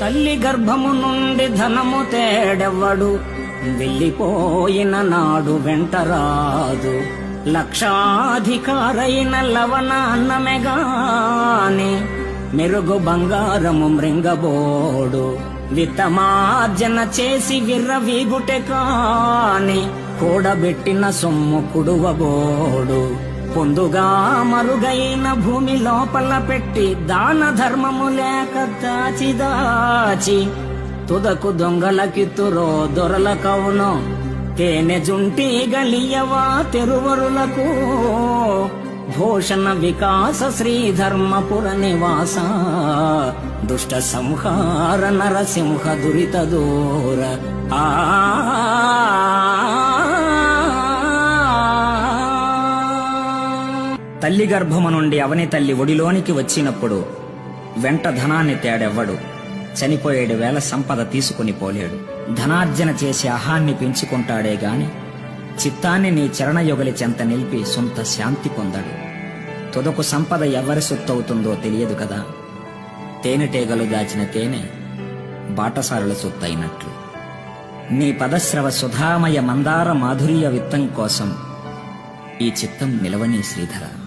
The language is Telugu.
తల్లి గర్భము నుండి ధనము తేడెవ్వడు, వెళ్ళిపోయిన నాడు వెంటరాదు. లక్షాధికారైన లవణ అన్నమెగాని, మెరుగు బంగారము మృంగబోడు. విత్తమార్జన చేసి విర్రవీగుటె కాని, కూడబెట్టిన సొమ్ము కుడువబోడు. పొందుగా మరుగైన భూమి లోపల పెట్టి, దాన ధర్మము లేక దాచి దాచి, తుదకు దొంగలకిత్తురో దొరల కవును. తేనె జుంటి గలియవా తెరువరులకు, భూషణ వికాస శ్రీధర్మపుర నివాస. దుష్ట సంహార నరసింహ దురిత దూర. తల్లి గర్భము నుండి అవని తల్లి ఒడిలోనికి వచ్చినప్పుడు వెంట ధనాన్ని తేడెవ్వడు. చనిపోయేడు వేళ సంపద తీసుకుని పోలేడు. ధనార్జన చేసి అహాన్ని పెంచుకుంటాడే గాని, చిత్తాన్ని నీ చరణయుగలి చెంత నిలిపి సొంత శాంతి పొందడు. తుదకు సంపద ఎవరి సొత్తవుతుందో తెలియదు కదా. తేనెటీగలు దాచిన తేనె బాటసారుల సొత్తయినట్లు. నీ పదశ్రవ సుధామయ మందార మాధుర్య విత్తం కోసం ఈ చిత్తం నిలవని శ్రీధర.